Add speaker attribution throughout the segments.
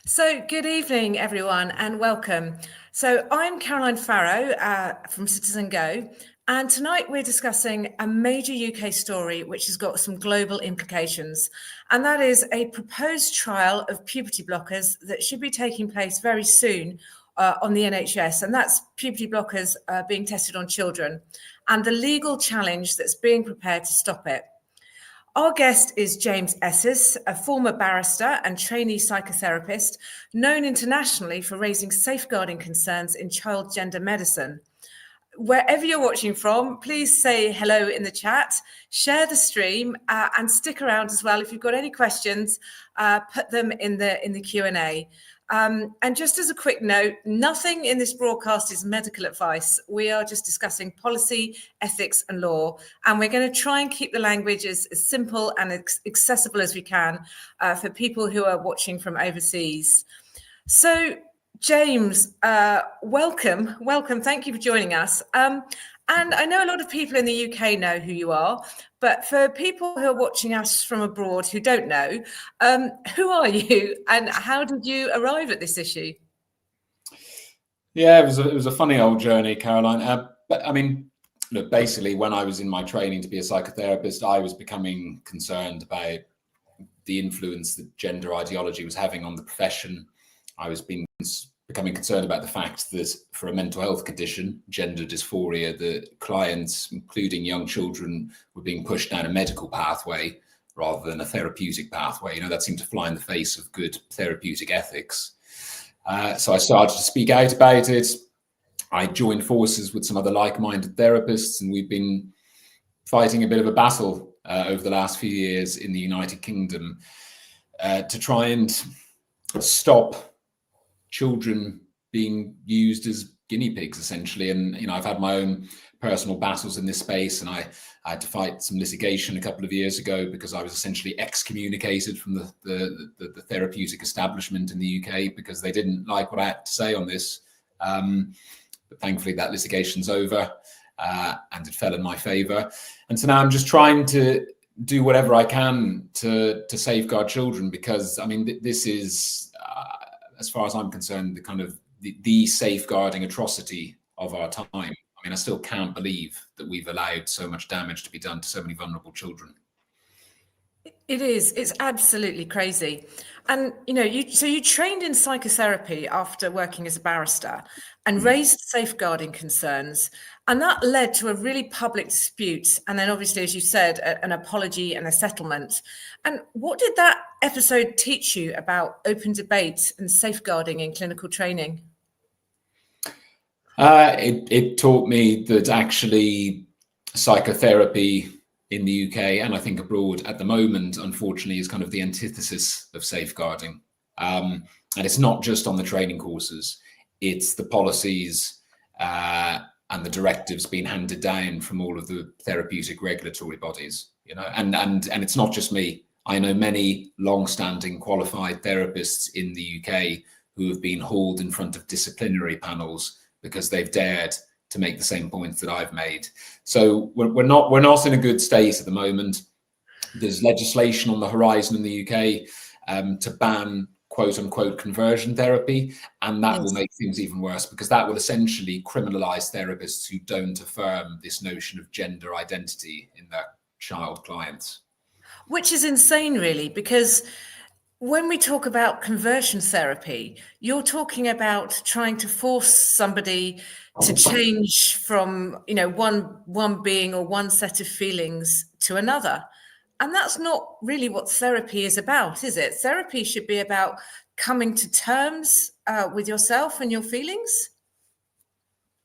Speaker 1: So good evening, everyone, and welcome. So I'm Caroline Farrow from CitizenGO, and tonight we're discussing a major UK story which has got some global implications, and that is a proposed trial of puberty blockers that should be taking place very soon on the NHS, and that's puberty blockers being tested on children, and the legal challenge that's being prepared to stop it. Our guest is James Esses, a former barrister and trainee psychotherapist, known internationally for raising safeguarding concerns in child gender medicine. Wherever you're watching from, please say hello in the chat, share the stream, and stick around as well. If you've got any questions, put them in the Q&A. And just as a quick note, nothing in this broadcast is medical advice. We are just discussing policy, ethics and law. And we're going to try and keep the language as simple and accessible as we can for people who are watching from overseas. So, James, welcome. Thank you for joining us. And I know a lot of people in the UK know who you are, but for people who are watching us from abroad who don't know, who are you and how did you arrive at this issue?
Speaker 2: Yeah, it was a funny old journey, Caroline. But I mean, look, basically, when I was in my training to be a psychotherapist, I was becoming concerned about the influence that gender ideology was having on the profession. I was becoming concerned about the fact that for a mental health condition, gender dysphoria, the clients, including young children, were being pushed down a medical pathway rather than a therapeutic pathway. You know, that seemed to fly in the face of good therapeutic ethics. So I started to speak out about it. I joined forces with some other like-minded therapists, and we've been fighting a bit of a battle over the last few years in the United Kingdom to try and stop children being used as guinea pigs, essentially. And, you know, I've had my own personal battles in this space, and I had to fight some litigation a couple of years ago because I was essentially excommunicated from the therapeutic establishment in the UK because they didn't like what I had to say on this. But thankfully that litigation's over and it fell in my favor. And so now I'm just trying to do whatever I can to safeguard children, because I mean, this is, as far as I'm concerned, the kind of the safeguarding atrocity of our time. I mean, I still can't believe that we've allowed so much damage to be done to so many vulnerable children.
Speaker 1: It is. It's absolutely crazy. And, you know, you trained in psychotherapy after working as a barrister and raised safeguarding concerns. And that led to a really public dispute. And then obviously, as you said, an apology and a settlement. And what did that episode teach you about open debate and safeguarding in clinical training?
Speaker 2: It taught me that actually psychotherapy in the UK and I think abroad at the moment, unfortunately, is kind of the antithesis of safeguarding. And it's not just on the training courses, it's the policies and the directives being handed down from all of the therapeutic regulatory bodies, you know, and it's not just me. I know many long-standing qualified therapists in the UK who have been hauled in front of disciplinary panels because they've dared to make the same points that I've made. So we're not in a good state at the moment. There's legislation on the horizon in the UK to ban quote unquote conversion therapy, and that will make things even worse because that will essentially criminalize therapists who don't affirm this notion of gender identity in their child clients.
Speaker 1: Which is insane, really, because when we talk about conversion therapy, you're talking about trying to force somebody to change from, you know, one being or one set of feelings to another. And that's not really what therapy is about, is it? Therapy should be about coming to terms with yourself and your feelings.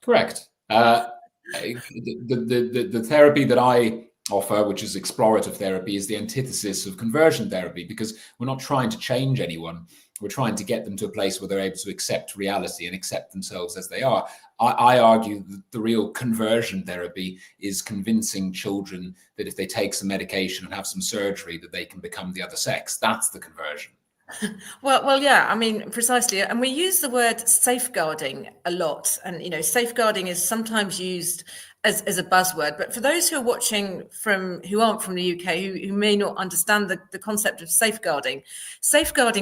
Speaker 2: Correct. The therapy that I offer, which is explorative therapy, is the antithesis of conversion therapy, because we're not trying to change anyone. We're trying to get them to a place where they're able to accept reality and accept themselves as they are. I argue that the real conversion therapy is convincing children that if they take some medication and have some surgery, that they can become the other sex. That's the conversion.
Speaker 1: Well, yeah, I mean, precisely. And we use the word safeguarding a lot. And, you know, safeguarding is sometimes used as a buzzword. But for those who are watching who aren't from the UK, who may not understand the concept of safeguarding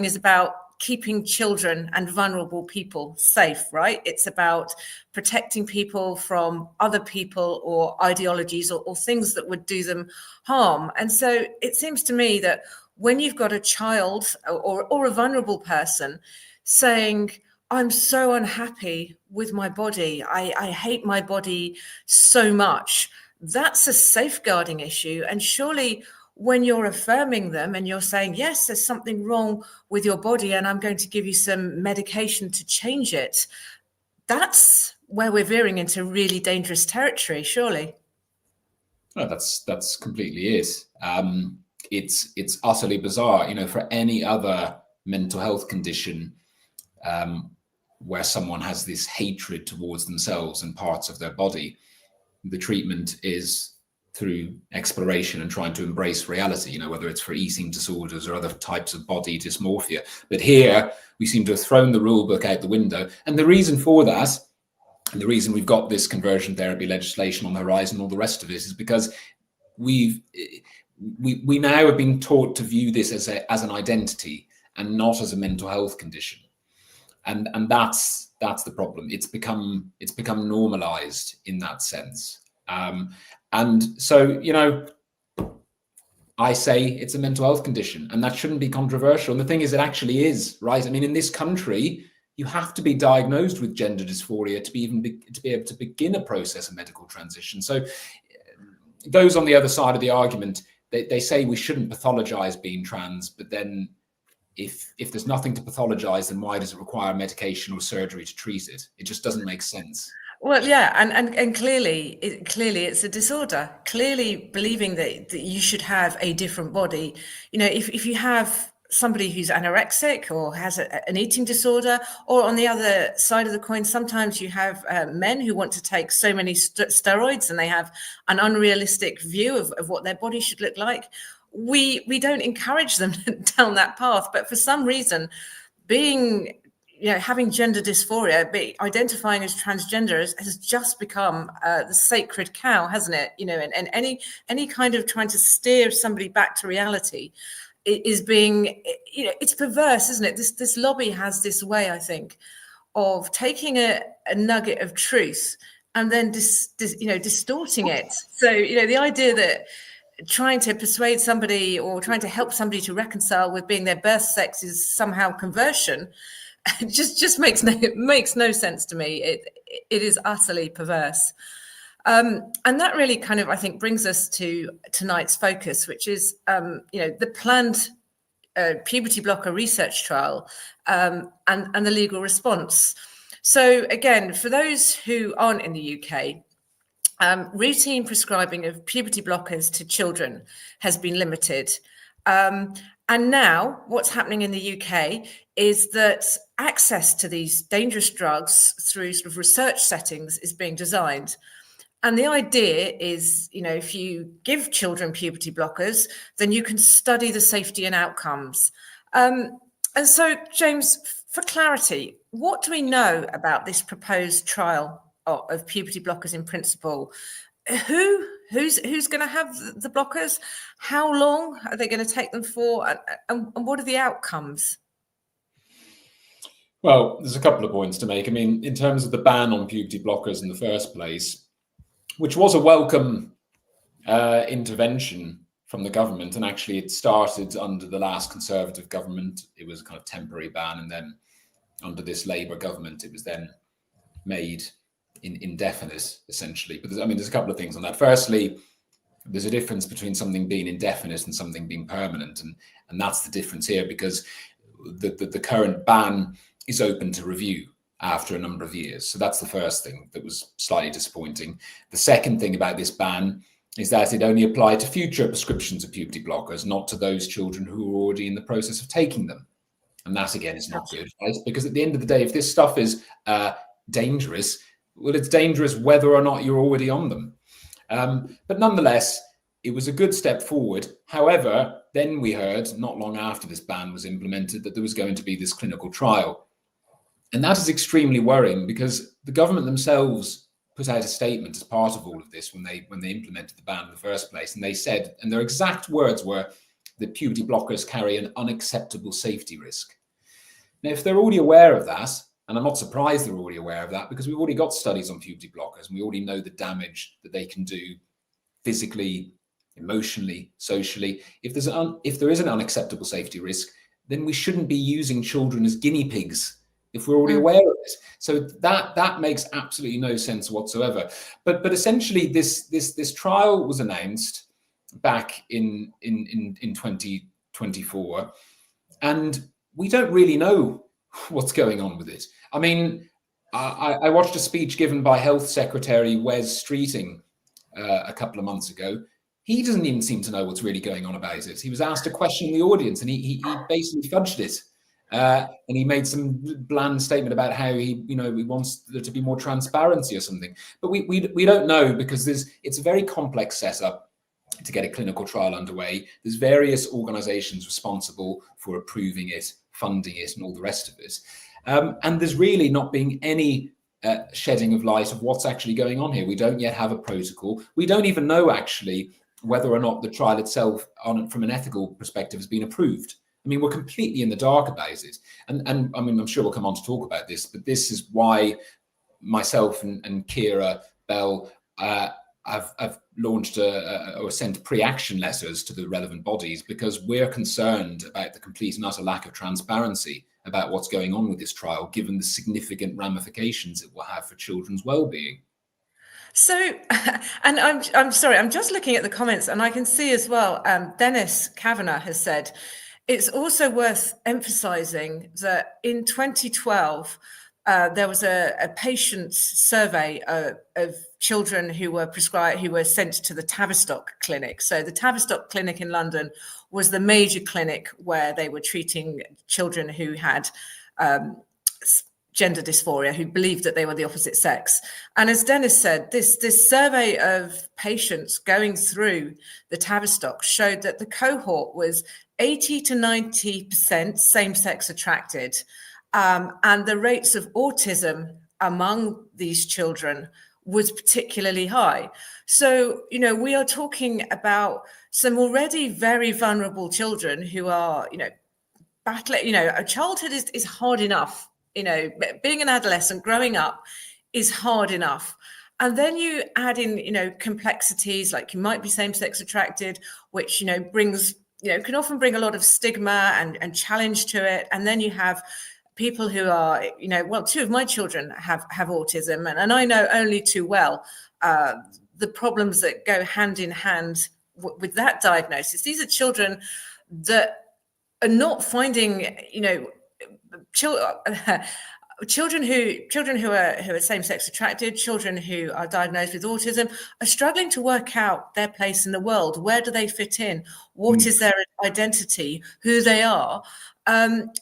Speaker 1: is about keeping children and vulnerable people safe, right? It's about protecting people from other people or ideologies or things that would do them harm. And so it seems to me that when you've got a child or a vulnerable person saying, I'm so unhappy with my body, I hate my body so much, that's a safeguarding issue. And surely when you're affirming them and you're saying, yes, there's something wrong with your body and I'm going to give you some medication to change it, that's where we're veering into really dangerous territory, surely.
Speaker 2: Oh, that's completely it. It's utterly bizarre, for any other mental health condition where someone has this hatred towards themselves and parts of their body. The treatment is through exploration and trying to embrace reality, whether it's for eating disorders or other types of body dysmorphia. But here we seem to have thrown the rule book out the window. And the reason for that, and the reason we've got this conversion therapy legislation on the horizon, all the rest of it, is because we now have been taught to view this as an identity and not as a mental health condition. And that's the problem. It's become normalized in that sense. And so, I say it's a mental health condition, and that shouldn't be controversial. And the thing is, it actually is, right? I mean, in this country, you have to be diagnosed with gender dysphoria to be able to begin a process of medical transition. So those on the other side of the argument, they say we shouldn't pathologize being trans, but then if there's nothing to pathologize, then why does it require medication or surgery to treat it? It just doesn't make sense.
Speaker 1: Well, yeah, and clearly it's a disorder. Clearly believing that you should have a different body. If you have somebody who's anorexic or has an eating disorder, or on the other side of the coin, sometimes you have men who want to take so many steroids and they have an unrealistic view of what their body should look like. We don't encourage them down that path, but for some reason, having gender dysphoria, identifying as transgender has just become the sacred cow, hasn't it? And any kind of trying to steer somebody back to reality is being, it's perverse, isn't it? This lobby has this way, I think, of taking a nugget of truth and then distorting it. So the idea that trying to persuade somebody or trying to help somebody to reconcile with being their birth sex is somehow conversion just makes no sense to me. It is utterly perverse. And that really kind of, I think, brings us to tonight's focus, which is, the planned puberty blocker research trial and the legal response. So again, for those who aren't in the UK, routine prescribing of puberty blockers to children has been limited. And now what's happening in the UK is that access to these dangerous drugs through sort of research settings is being designed. And the idea is, if you give children puberty blockers, then you can study the safety and outcomes. And so, James, for clarity, what do we know about this proposed trial of puberty blockers in principle? Who's going to have the blockers? How long are they going to take them for? And what are the outcomes?
Speaker 2: Well, there's a couple of points to make. I mean, in terms of the ban on puberty blockers in the first place, which was a welcome intervention from the government, and actually it started under the last Conservative government. It was a kind of temporary ban, and then under this Labour government, it was then made indefinite, essentially. But there's a couple of things on that. Firstly, there's a difference between something being indefinite and something being permanent, and that's the difference here, because the current ban is open to review after a number of years. So that's the first thing that was slightly disappointing. The second thing about this ban is that it only applied to future prescriptions of puberty blockers, not to those children who are already in the process of taking them. And that, again, is not good, right? Because at the end of the day, if this stuff is dangerous, well, it's dangerous whether or not you're already on them. But nonetheless, it was a good step forward. However, then we heard, not long after this ban was implemented, that there was going to be this clinical trial. And that is extremely worrying, because the government themselves put out a statement as part of all of this when they implemented the ban in the first place. And they said, and their exact words were, that puberty blockers carry an unacceptable safety risk. Now, if they're already aware of that, and I'm not surprised they're already aware of that, because we've already got studies on puberty blockers, and we already know the damage that they can do physically, emotionally, socially. If there is an unacceptable safety risk, then we shouldn't be using children as guinea pigs if we're already aware of it. So that makes absolutely no sense whatsoever. But essentially, this trial was announced back in 2024, and we don't really know what's going on with it. I mean, I watched a speech given by Health Secretary Wes Streeting a couple of months ago. He doesn't even seem to know what's really going on about it. He was asked a question in the audience, and he basically fudged it. And he made some bland statement about how he wants there to be more transparency or something. But we don't know, because it's a very complex setup to get a clinical trial underway. There's various organizations responsible for approving it, funding it, and all the rest of it. And there's really not been any shedding of light of what's actually going on here. We don't yet have a protocol. We don't even know actually whether or not the trial itself, from an ethical perspective, has been approved. I mean, we're completely in the dark about it. And I mean, I'm sure we'll come on to talk about this, but this is why myself and Keira Bell have launched or sent pre-action letters to the relevant bodies, because we're concerned about the complete and utter lack of transparency about what's going on with this trial, given the significant ramifications it will have for children's well-being.
Speaker 1: So, and I'm sorry, I'm just looking at the comments, and I can see as well, Dennis Kavanagh has said, it's also worth emphasizing that in 2012, there was a patient's survey of children who were sent to the Tavistock Clinic. So the Tavistock Clinic in London was the major clinic where they were treating children who had gender dysphoria, who believed that they were the opposite sex. And as Dennis said, this survey of patients going through the Tavistock showed that the cohort was 80 to 90% same-sex attracted. And the rates of autism among these children was particularly high. So, we are talking about some already very vulnerable children who are, battling, a childhood is hard enough. Being an adolescent, growing up is hard enough. And then you add in, complexities, like you might be same-sex attracted, which, brings, can often bring a lot of stigma and challenge to it. And then you have people who are, two of my children have autism, and I know only too well the problems that go hand in hand with that diagnosis. These are children that are not finding, children who are same-sex attracted, children who are diagnosed with autism, are struggling to work out their place in the world. Where do they fit in? What is their identity? Who they are? And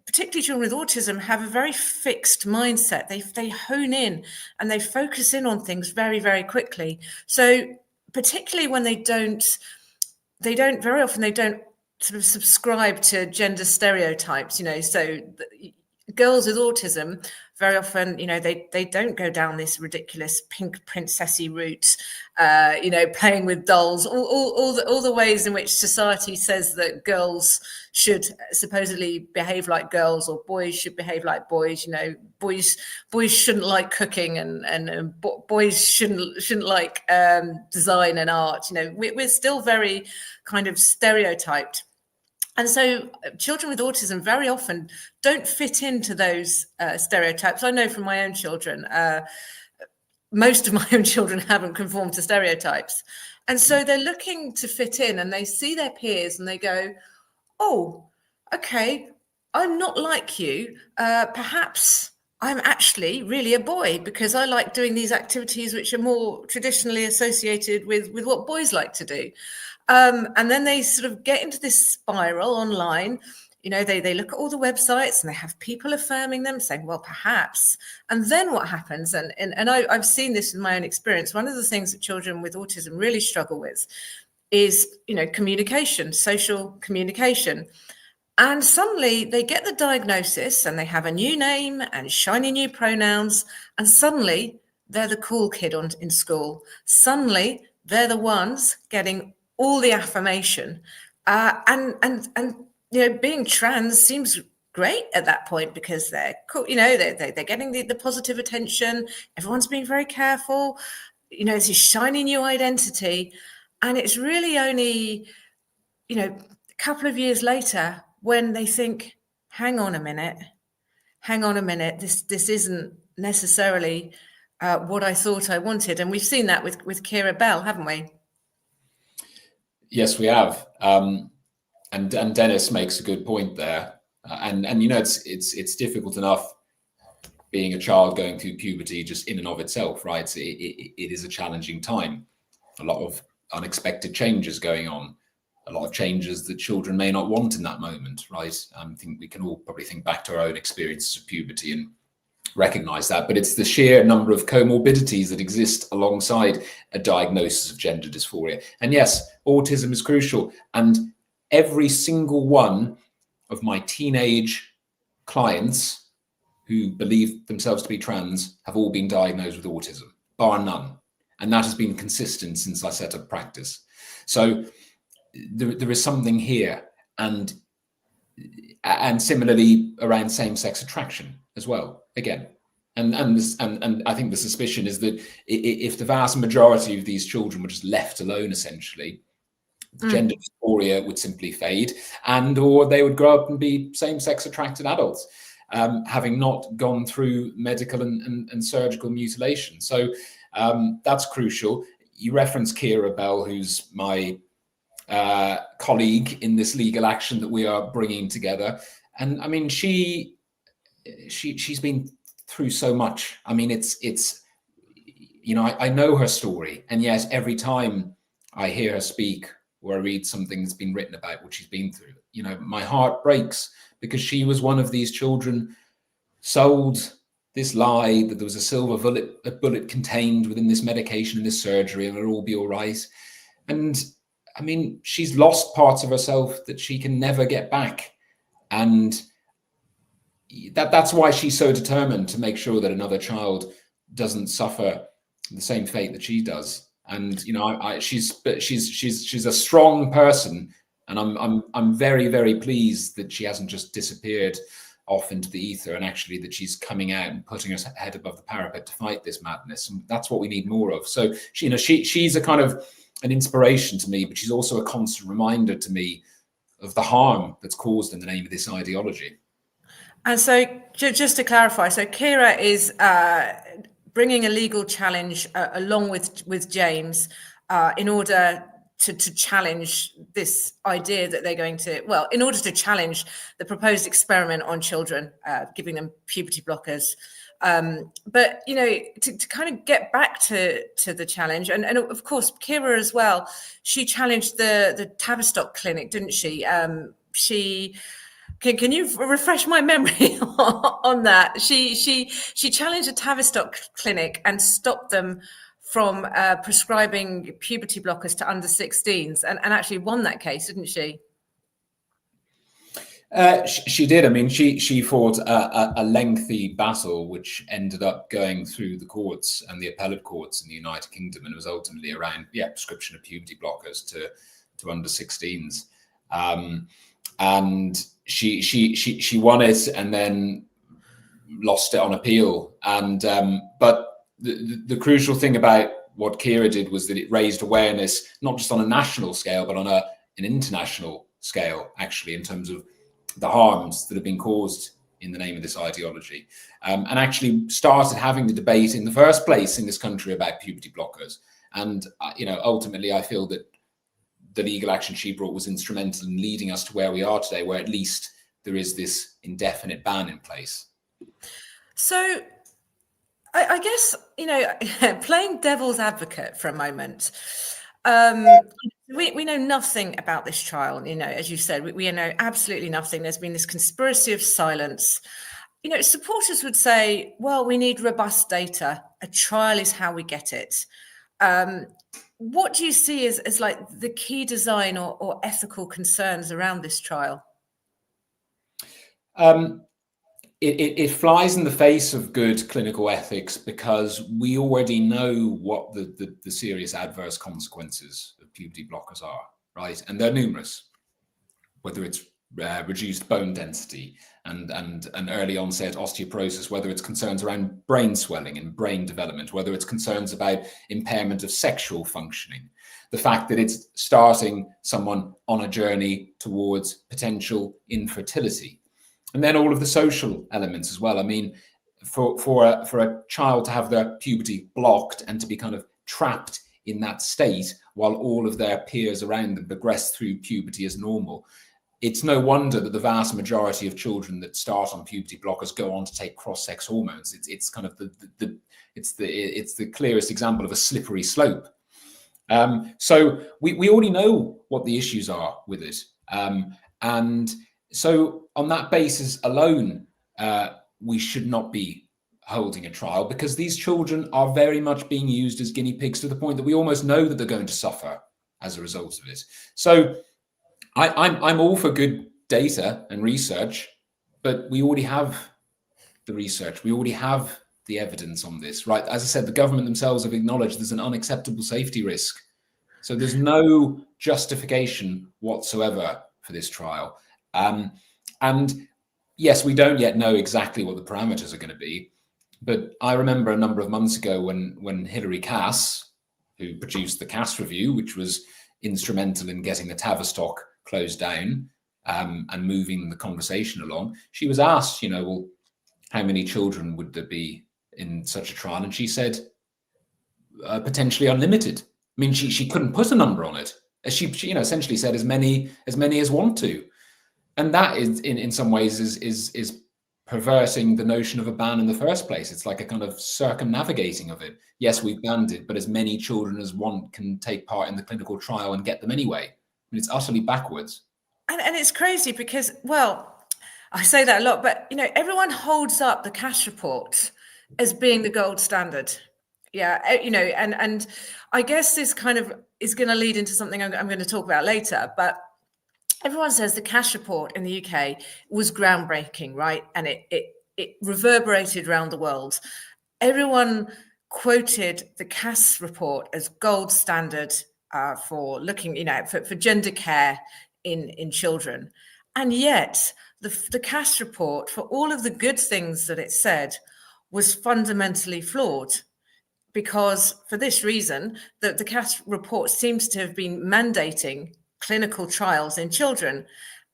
Speaker 1: particularly children with autism have a very fixed mindset. They hone in and they focus in on things very, very quickly. So particularly when they don't very often sort of subscribe to gender stereotypes, so girls with autism very often, they don't go down this ridiculous pink princessy route, playing with dolls, all the ways in which society says that girls should supposedly behave like girls, or boys should behave like boys. Boys shouldn't like cooking, and boys shouldn't like design and art. We're still very kind of stereotyped. And so children with autism very often don't fit into those stereotypes. I know from my own children, most of my own children haven't conformed to stereotypes. And so they're looking to fit in, and they see their peers and they go, oh, okay, I'm not like you. Perhaps I'm actually really a boy, because I like doing these activities which are more traditionally associated with what boys like to do. And then they sort of get into this spiral online. They look at all the websites and they have people affirming them, saying, well, perhaps. And then what happens, and I've seen this in my own experience, one of the things that children with autism really struggle with is, communication, social communication. And suddenly they get the diagnosis and they have a new name and shiny new pronouns, and suddenly they're the cool kid in school. Suddenly they're the ones getting all the affirmation, and being trans seems great at that point because they're cool, they're getting the positive attention. Everyone's being very careful. It's a shiny new identity. And it's really only, a couple of years later when they think, hang on a minute, this isn't necessarily what I thought I wanted. And we've seen that with Keira Bell, haven't we?
Speaker 2: Yes, we have. And Dennis makes a good point there. And it's difficult enough being a child going through puberty just in and of itself, right? It is a challenging time. A lot of unexpected changes going on, a lot of changes that children may not want in that moment, right? I think we can all probably think back to our own experiences of puberty and recognize that, but it's the sheer number of comorbidities that exist alongside a diagnosis of gender dysphoria. And yes, autism is crucial. And every single one of my teenage clients who believe themselves to be trans have all been diagnosed with autism, bar none. And that has been consistent since I set up practice. So there is something here, and similarly around same-sex attraction as well. Again, and I think the suspicion is that if the vast majority of these children were just left alone, essentially, gender dysphoria would simply fade, or they would grow up and be same-sex attracted adults, having not gone through medical and surgical mutilation. So that's crucial. You reference Keira Bell, who's my colleague in this legal action that we are bringing together. And I mean, she's been through so much. I mean, it's I know her story, and yes, every time I hear her speak or I read something that's been written about what she's been through, my heart breaks, because she was one of these children sold this lie that there was a silver bullet contained within this medication and this surgery, and it'll all be all right. And I mean, she's lost parts of herself that she can never get back. And that's why she's so determined to make sure that another child doesn't suffer the same fate that she does. And she's a strong person, and I'm very, very pleased that she hasn't just disappeared off into the ether, and actually that she's coming out and putting her head above the parapet to fight this madness. And that's what we need more of. So she's a kind of an inspiration to me, but she's also a constant reminder to me of the harm that's caused in the name of this ideology.
Speaker 1: And so just to clarify, so Keira is bringing a legal challenge along with James in order to challenge this idea that they're going to, in order to challenge the proposed experiment on children, giving them puberty blockers. But, to kind of get back to the challenge, and of course, Keira as well, she challenged the Tavistock clinic, didn't she? Can you refresh my memory on that? She challenged a Tavistock clinic and stopped them from prescribing puberty blockers to under 16s, and actually won that case, didn't she?
Speaker 2: She did. I mean, she fought a lengthy battle, which ended up going through the courts and the appellate courts in the United Kingdom, and it was ultimately around prescription of puberty blockers to under 16s. And she won it and then lost it on appeal. And but the crucial thing about what Keira did was that it raised awareness, not just on a national scale, but on an international scale, actually, in terms of the harms that have been caused in the name of this ideology, and actually started having the debate in the first place in this country about puberty blockers. And ultimately, I feel that the legal action she brought was instrumental in leading us to where we are today, where at least there is this indefinite ban in place. So
Speaker 1: I guess, playing devil's advocate for a moment, we know nothing about this trial. As you said, we know absolutely nothing. There's been this conspiracy of silence. Supporters would say, well, we need robust data. A trial is how we get it. What do you see as like the key design or ethical concerns around this trial?
Speaker 2: It flies in the face of good clinical ethics, because we already know what the serious adverse consequences of puberty blockers are, right? And they're numerous, whether it's reduced bone density and an early onset osteoporosis, whether it's concerns around brain swelling and brain development, whether it's concerns about impairment of sexual functioning, the fact that it's starting someone on a journey towards potential infertility, and then all of the social elements as well. I mean, for a child to have their puberty blocked and to be kind of trapped in that state while all of their peers around them progress through puberty as normal, it's no wonder that the vast majority of children that start on puberty blockers go on to take cross-sex hormones. It's kind of it's the clearest example of a slippery slope. So we already know what the issues are with it, and so on that basis alone, we should not be holding a trial, because these children are very much being used as guinea pigs to the point that we almost know that they're going to suffer as a result of it. So I'm all for good data and research, but we already have the research. We already have the evidence on this, right? As I said, the government themselves have acknowledged there's an unacceptable safety risk. So there's no justification whatsoever for this trial. And yes, we don't yet know exactly what the parameters are going to be. But I remember a number of months ago when Hilary Cass, who produced the Cass Review, which was instrumental in getting the Tavistock closed down and moving the conversation along, she was asked, well, how many children would there be in such a trial? And she said, potentially unlimited. I mean, she couldn't put a number on it. She essentially said as many as want to. And that is, in some ways, is perverting the notion of a ban in the first place. It's like a kind of circumnavigating of it. Yes, we've banned it, but as many children as want can take part in the clinical trial and get them anyway. I mean, it's utterly backwards. And
Speaker 1: it's crazy because, well, I say that a lot, but, everyone holds up the Cass report as being the gold standard. Yeah, and I guess this kind of is going to lead into something I'm going to talk about later, but everyone says the Cass report in the UK was groundbreaking, right? And it reverberated around the world. Everyone quoted the Cass report as gold standard for looking, for gender care in children. And yet the Cass report, for all of the good things that it said, was fundamentally flawed. Because for this reason, the Cass report seems to have been mandating clinical trials in children.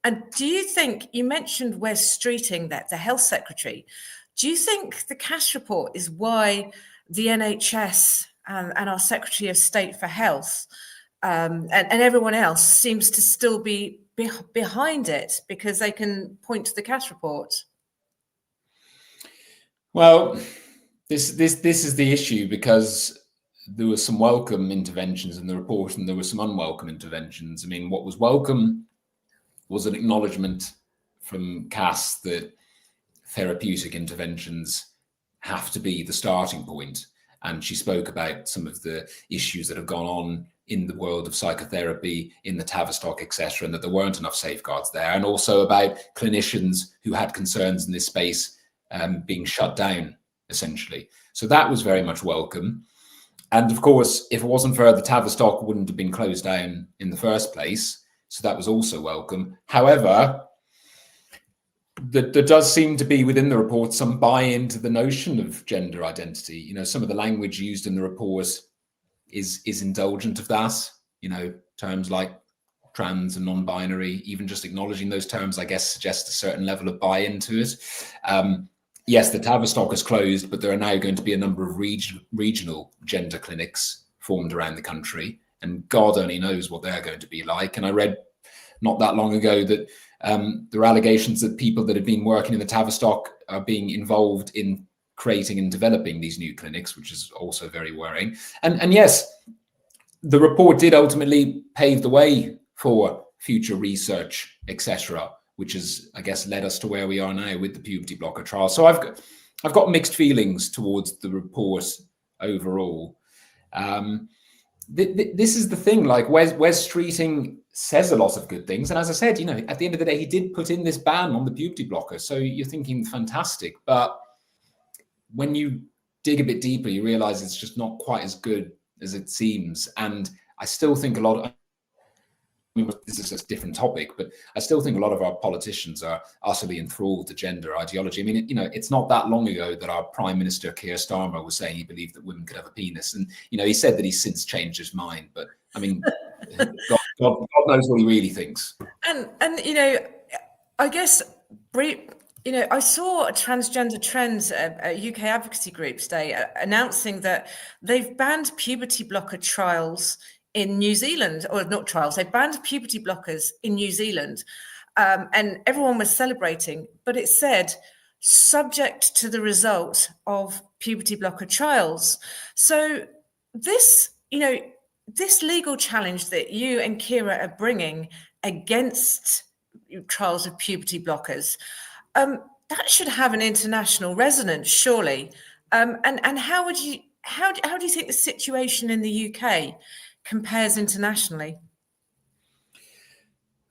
Speaker 1: And do you think, you mentioned Wes Streeting, that the health secretary, do you think the Cass report is why the NHS and our Secretary of State for Health and everyone else seems to still be behind it, because they can point to the Cass report?
Speaker 2: Well, this is the issue, because there were some welcome interventions in the report and there were some unwelcome interventions. I mean, what was welcome was an acknowledgement from Cass that therapeutic interventions have to be the starting point. And she spoke about some of the issues that have gone on in the world of psychotherapy, in the Tavistock, etc., and that there weren't enough safeguards there. And also about clinicians who had concerns in this space being shut down, essentially. So that was very much welcome. And of course, if it wasn't for the Tavistock, wouldn't have been closed down in the first place. So that was also welcome. However, there does seem to be within the report some buy-in to the notion of gender identity. Some of the language used in the report is indulgent of that. Terms like trans and non-binary, even just acknowledging those terms, I guess, suggests a certain level of buy-in to it. Yes, the Tavistock is closed, but there are now going to be a number of regional gender clinics formed around the country, and God only knows what they're going to be like. And I read not that long ago that there are allegations that people that have been working in the Tavistock are being involved in creating and developing these new clinics, which is also very worrying. And yes, the report did ultimately pave the way for future research, etc., which has, I guess, led us to where we are now with the puberty blocker trial. So I've got mixed feelings towards the report overall. This is the thing, like Wes Streeting says a lot of good things. And as I said, at the end of the day, he did put in this ban on the puberty blocker. So you're thinking fantastic. But when you dig a bit deeper, you realize it's just not quite as good as it seems. And I still think a lot mean, this is a different topic, but I still think a lot of our politicians are utterly enthralled to gender ideology. I mean, it's not that long ago that our Prime Minister, Keir Starmer, was saying he believed that women could have a penis. And, he said that he's since changed his mind. But, I mean, God knows what he really thinks.
Speaker 1: And I guess, I saw Transgender Trends, a UK advocacy group today, announcing that they've banned puberty blocker trials in New Zealand, or not trials, they banned puberty blockers in New Zealand. And everyone was celebrating, but it said, subject to the result of puberty blocker trials. So this, this legal challenge that you and Keira are bringing against trials of puberty blockers, that should have an international resonance, surely. And how do you think the situation in the UK compares internationally?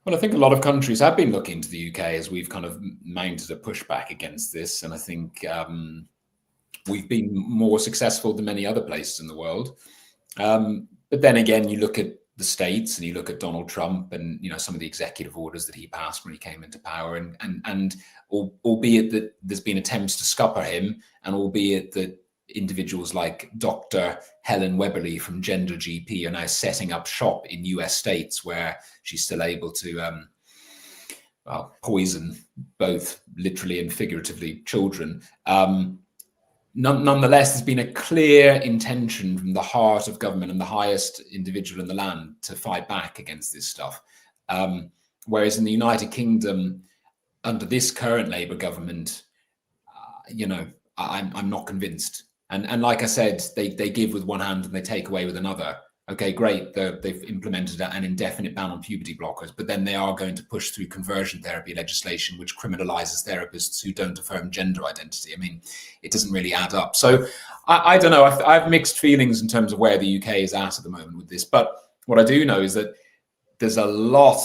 Speaker 2: Well, I think a lot of countries have been looking to the UK as we've kind of mounted a pushback against this, and I think we've been more successful than many other places in the world. But then again, you look at the States and you look at Donald Trump and some of the executive orders that he passed when he came into power, and albeit that there's been attempts to scupper him, and albeit that individuals like Dr. Helen Weberly from Gender GP are now setting up shop in US states where she's still able to poison both literally and figuratively children. Nonetheless, there's been a clear intention from the heart of government and the highest individual in the land to fight back against this stuff. Whereas in the United Kingdom, under this current Labour government, I'm not convinced. And like I said, they give with one hand and they take away with another. Okay, great. They've implemented an indefinite ban on puberty blockers, but then they are going to push through conversion therapy legislation, which criminalizes therapists who don't affirm gender identity. I mean, it doesn't really add up. So I don't know. I have mixed feelings in terms of where the UK is at the moment with this. But what I do know is that there's a lot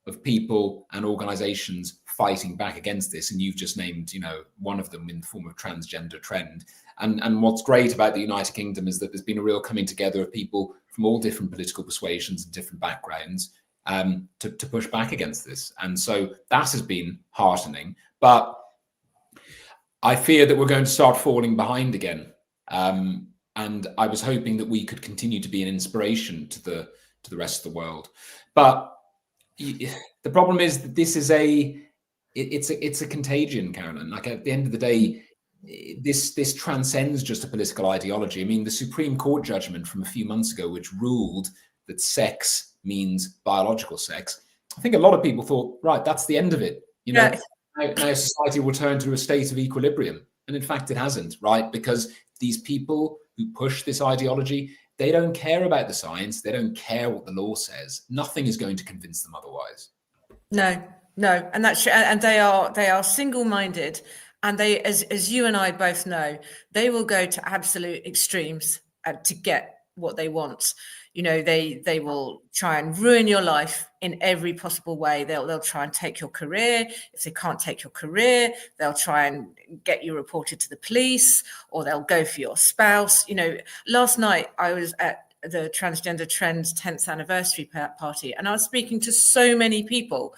Speaker 2: of people and organizations fighting back against this. And you've just named, one of them in the form of Transgender Trend. And what's great about the United Kingdom is that there's been a real coming together of people from all different political persuasions and different backgrounds to push back against this. And so that has been heartening. But I fear that we're going to start falling behind again. And I was hoping that we could continue to be an inspiration to the rest of the world. But the problem is that this is it's a contagion, Caroline. Like, at the end of the day, this transcends just a political ideology. I mean, the Supreme Court judgment from a few months ago, which ruled that sex means biological sex, I think a lot of people thought, right, that's the end of it. Now society will return to a state of equilibrium. And in fact, it hasn't, right? Because these people who push this ideology, they don't care about the science. They don't care what the law says. Nothing is going to convince them otherwise.
Speaker 1: No, and that's true. And they are single-minded. And they, as you and I both know, they will go to absolute extremes to get what they want. They will try and ruin your life in every possible way. They'll try and take your career. If they can't take your career, they'll try and get you reported to the police, or they'll go for your spouse. Last night I was at the Transgender Trends 10th anniversary party, and I was speaking to so many people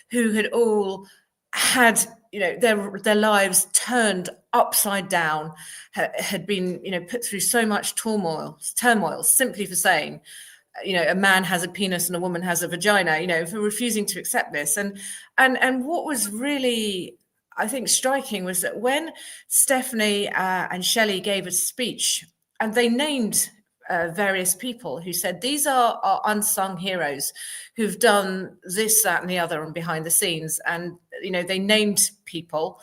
Speaker 1: who had all had their lives turned upside down, had been put through so much turmoil simply for saying a man has a penis and a woman has a vagina, for refusing to accept this. And what was really, I think, striking was that when Stephanie and Shelley gave a speech, and they named various people who said these are our unsung heroes who've done this, that, and the other and behind the scenes. And, they named people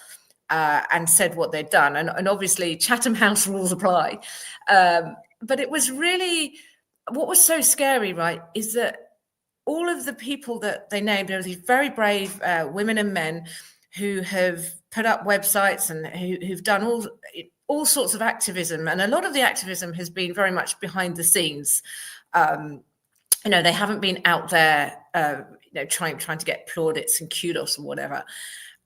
Speaker 1: and said what they'd done. And obviously Chatham House rules apply. But it was really, what was so scary, right, is that all of the people that they named, there were these very brave women and men who have put up websites and who've done all sorts of activism, and a lot of the activism has been very much behind the scenes. They haven't been out there, trying to get plaudits and kudos and whatever.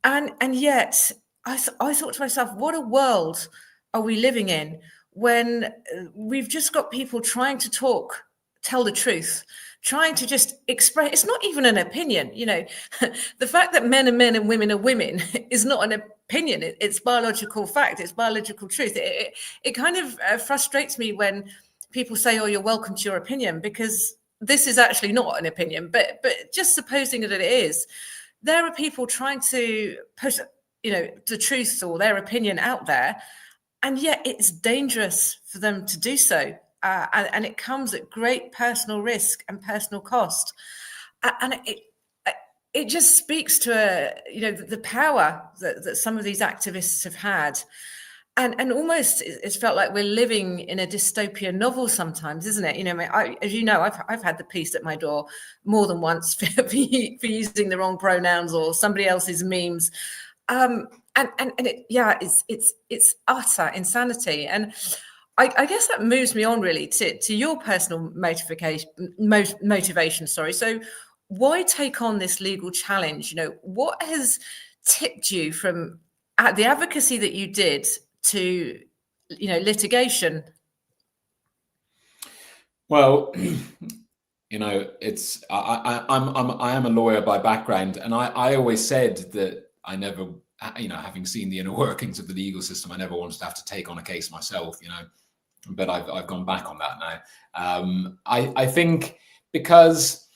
Speaker 1: And yet, I thought to myself, what a world are we living in when we've just got people trying to tell the truth. trying to just express, it's not even an opinion, the fact that men are men and women are women is not an opinion. It's biological fact, it's biological truth. It kind of frustrates me when people say, oh, you're welcome to your opinion, because this is actually not an opinion. But just supposing that it is, there are people trying to push the truth or their opinion out there, and yet it's dangerous for them to do so. And it comes at great personal risk and personal cost. And it just speaks to the power that some of these activists have had. And almost it's felt like we're living in a dystopian novel sometimes, isn't it? As you know, I've had the police at my door more than once for using the wrong pronouns or somebody else's memes. And it's utter insanity. And I guess that moves me on really to your personal motivation. So why take on this legal challenge? What has tipped you from the advocacy that you did to litigation?
Speaker 2: Well, it's I am a lawyer by background, and I always said that I never, having seen the inner workings of the legal system, I never wanted to have to take on a case myself, but I've gone back on that now. I think because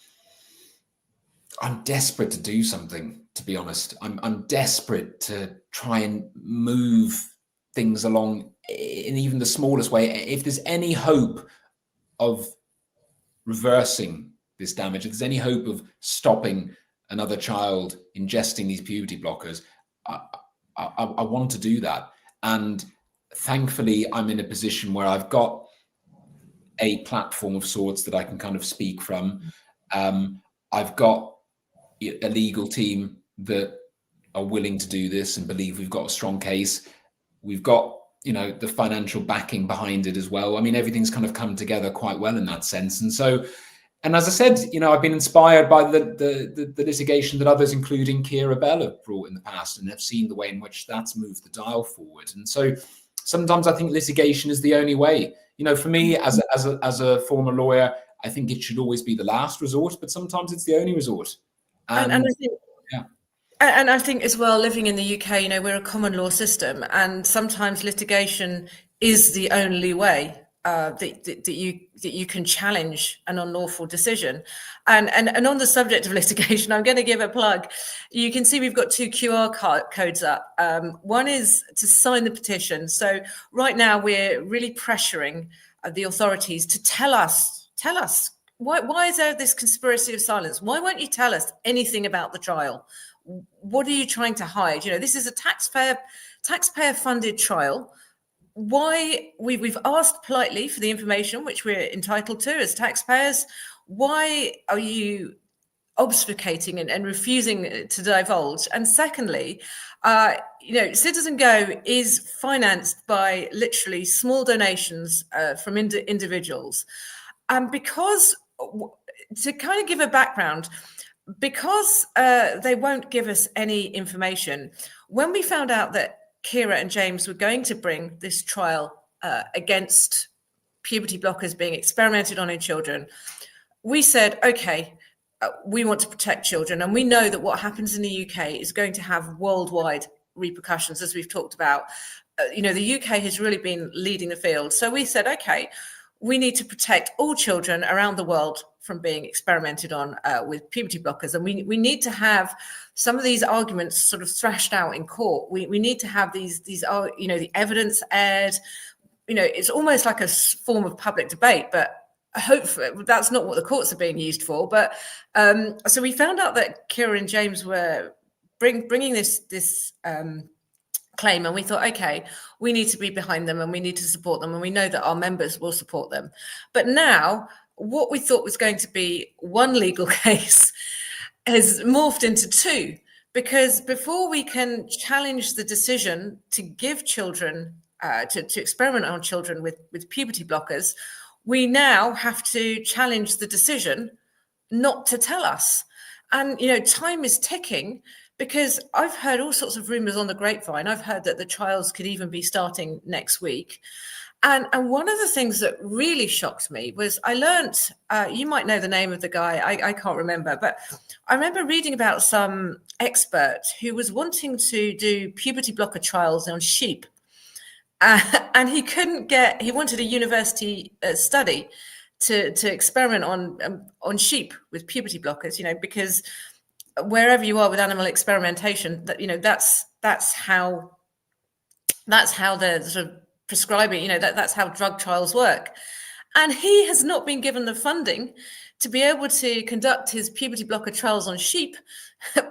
Speaker 2: I'm desperate to do something, to be honest. I'm desperate to try and move things along in even the smallest way. If there's any hope of reversing this damage, if there's any hope of stopping another child ingesting these puberty blockers, I want to do that. And thankfully, I'm in a position where I've got a platform of sorts that I can kind of speak from. I've got a legal team that are willing to do this and believe we've got a strong case. We've got, the financial backing behind it as well. I mean, everything's kind of come together quite well in that sense. And so, and as I said, I've been inspired by the litigation that others, including Keira Bell, have brought in the past, and have seen the way in which that's moved the dial forward. And so sometimes I think litigation is the only way. For me, as a former lawyer, I think it should always be the last resort, but sometimes it's the only resort. And
Speaker 1: I think, yeah. And I think as well, living in the UK, we're a common law system, and sometimes litigation is the only way that you can challenge an unlawful decision. And on the subject of litigation, I'm going to give a plug. You can see we've got 2 QR codes up. One is to sign the petition. So right now we're really pressuring the authorities to tell us why is there this conspiracy of silence? Why won't you tell us anything about the trial? What are you trying to hide? This is a taxpayer funded trial. Why we've asked politely for the information which we're entitled to as taxpayers. Why are you obfuscating and refusing to divulge? And secondly, CitizenGO is financed by literally small donations from individuals. And because, to kind of give a background, because they won't give us any information, when we found out that Keira and James were going to bring this trial against puberty blockers being experimented on in children, we said, okay, we want to protect children. And we know that what happens in the UK is going to have worldwide repercussions, as we've talked about. The UK has really been leading the field. So we said, okay, we need to protect all children around the world from being experimented on with puberty blockers. And we need to have some of these arguments sort of thrashed out in court. We need to have these the evidence aired. It's almost like a form of public debate, but hopefully that's not what the courts are being used for. But so we found out that Keira and James were bringing this claim, and we thought, okay, we need to be behind them and we need to support them, and we know that our members will support them. But now what we thought was going to be one legal case has morphed into 2, because before we can challenge the decision to give children to experiment on children with puberty blockers, we now have to challenge the decision not to tell us. And time is ticking, because I've heard all sorts of rumours on the grapevine. I've heard that the trials could even be starting next week. And one of the things that really shocked me was I learnt, you might know the name of the guy, I can't remember, but I remember reading about some expert who was wanting to do puberty blocker trials on sheep. And he wanted a university study to experiment on sheep with puberty blockers, because wherever you are with animal experimentation, that's how the sort of prescribing, that's how drug trials work. And he has not been given the funding to be able to conduct his puberty blocker trials on sheep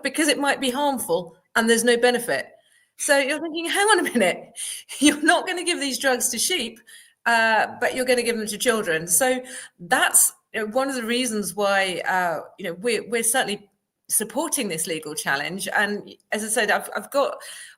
Speaker 1: because it might be harmful and there's no benefit. So you're thinking, hang on a minute, you're not going to give these drugs to sheep, but you're going to give them to children. So that's one of the reasons why we're certainly supporting this legal challenge. And as I said,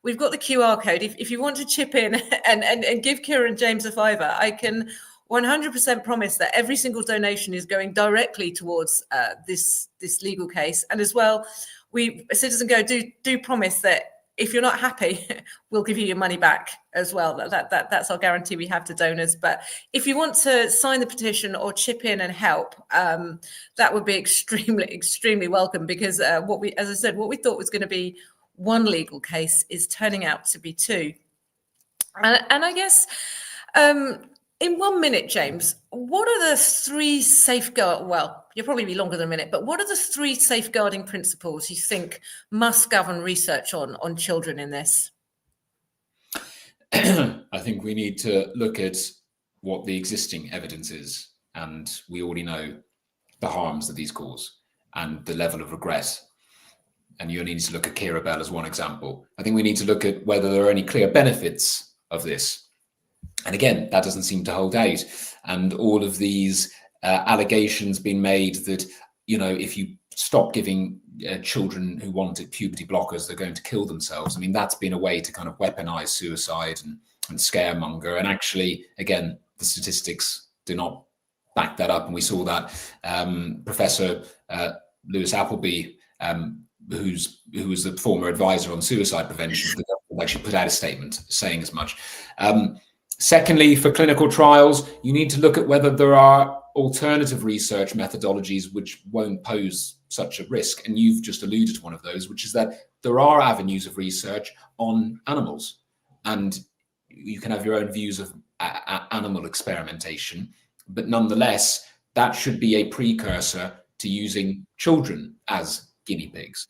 Speaker 1: we've got the QR code. If you want to chip in and give Keira and James a fiver, I can 100% promise that every single donation is going directly towards this legal case. And as well, we CitizenGO do promise that if you're not happy, we'll give you your money back as well. That's our guarantee we have to donors. But if you want to sign the petition or chip in and help, that would be extremely welcome, because what we thought was going to be one legal case is turning out to be two. And I guess in 1 minute, James, what are the three you'll probably be longer than a minute, but what are the three safeguarding principles you think must govern research on children in this?
Speaker 2: I think we need to look at what the existing evidence is, and we already know the harms that these cause and the level of regret. And you only need to look at Keira Bell as one example. I think we need to look at whether there are any clear benefits of this. And again, that doesn't seem to hold out. And all of these allegations being made that, if you stop giving children who wanted puberty blockers, they're going to kill themselves. I mean, that's been a way to kind of weaponize suicide and scaremonger. And actually, again, the statistics do not back that up. And we saw that Professor Lewis Appleby, who was the former advisor on suicide prevention, actually put out a statement saying as much. Secondly, for clinical trials, you need to look at whether there are alternative research methodologies which won't pose such a risk. And you've just alluded to one of those, which is that there are avenues of research on animals. And you can have your own views of animal experimentation, but nonetheless, that should be a precursor to using children as guinea pigs.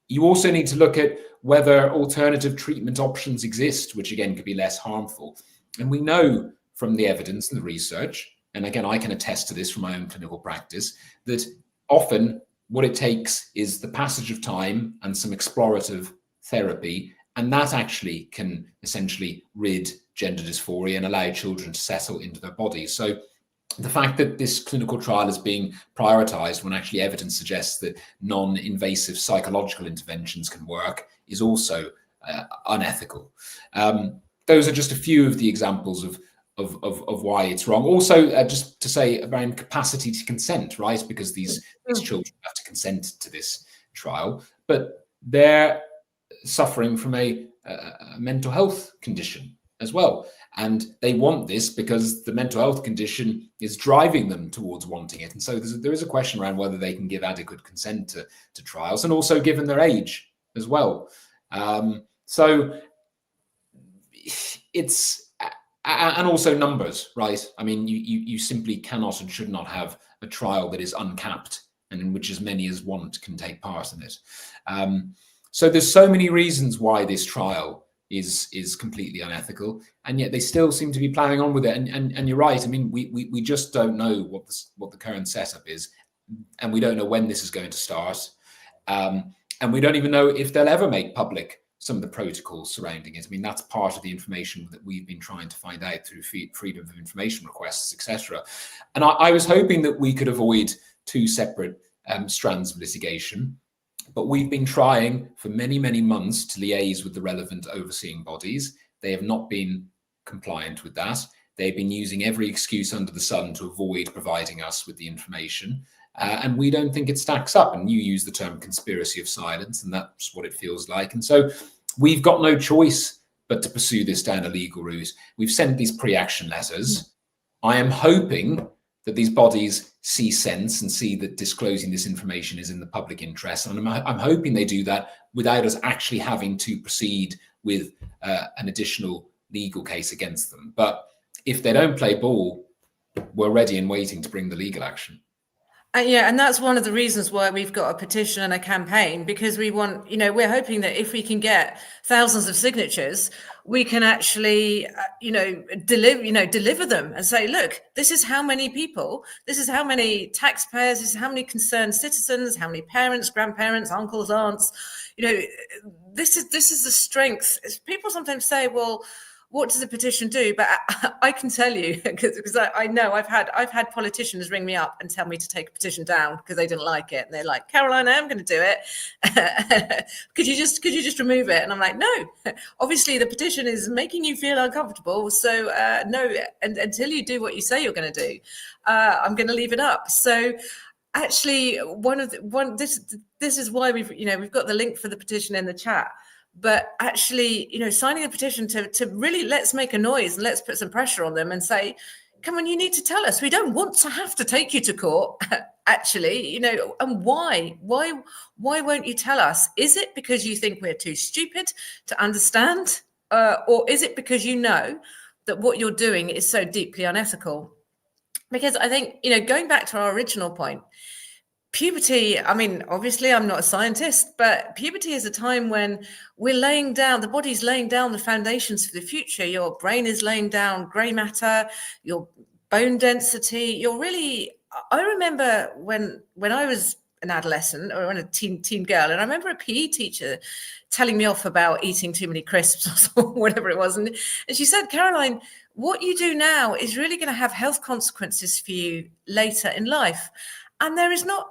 Speaker 2: You also need to look at whether alternative treatment options exist, which again could be less harmful. And we know from the evidence and the research, and again, I can attest to this from my own clinical practice, that often what it takes is the passage of time and some explorative therapy, and that actually can essentially rid gender dysphoria and allow children to settle into their bodies. So the fact that this clinical trial is being prioritized when actually evidence suggests that non-invasive psychological interventions can work is also unethical. Those are just a few of the examples of why it's wrong. Also, just to say around capacity to consent, right? Because these children have to consent to this trial, but they're suffering from a mental health condition as well. And they want this because the mental health condition is driving them towards wanting it. And so there is a question around whether they can give adequate consent to trials, and also given their age as well. So it's, and also numbers, right? I mean, you simply cannot and should not have a trial that is uncapped and in which as many as want can take part in it. So there's so many reasons why this trial is completely unethical, and yet they still seem to be plowing on with it. And you're right. I mean, we just don't know what the current setup is, and we don't know when this is going to start, and we don't even know if they'll ever make public some of the protocols surrounding it. I mean, that's part of the information that we've been trying to find out through freedom of information requests, etc. And I was hoping that we could avoid two separate strands of litigation. But we've been trying for many, many months to liaise with the relevant overseeing bodies. They have not been compliant with that. They've been using every excuse under the sun to avoid providing us with the information. And we don't think it stacks up. And you use the term conspiracy of silence, and that's what it feels like. And so we've got no choice but to pursue this down a legal route. We've sent these pre-action letters. I am hoping that these bodies see sense and see that disclosing this information is in the public interest. And I'm hoping they do that without us actually having to proceed with an additional legal case against them. But if they don't play ball, we're ready and waiting to bring the legal action.
Speaker 1: Yeah, and that's one of the reasons why we've got a petition and a campaign, because we want, we're hoping that if we can get thousands of signatures, we can actually, deliver them and say, look, this is how many people, this is how many taxpayers, this is how many concerned citizens, how many parents, grandparents, uncles, aunts, this is the strength. People sometimes say, well, what does the petition do? But I can tell you, because I know I've had politicians ring me up and tell me to take a petition down because they didn't like it, and they're like, Caroline, I am going to do it. could you just remove it? And I'm like, no. Obviously, the petition is making you feel uncomfortable, so no. And until you do what you say you're going to do, I'm going to leave it up. So actually, this is why we've got the link for the petition in the chat. But actually, signing a petition to really let's make a noise and let's put some pressure on them and say, come on, you need to tell us. We don't want to have to take you to court, actually, and why? Why won't you tell us? Is it because you think we're too stupid to understand? Or is it because you know that what you're doing is so deeply unethical? Because I think, going back to our original point, puberty, I mean, obviously I'm not a scientist, but puberty is a time when the body's laying down the foundations for the future. Your brain is laying down gray matter, your bone density. I remember when I was an adolescent or a teen girl, and I remember a PE teacher telling me off about eating too many crisps or whatever it was. And she said, Caroline, what you do now is really going to have health consequences for you later in life. And there is not,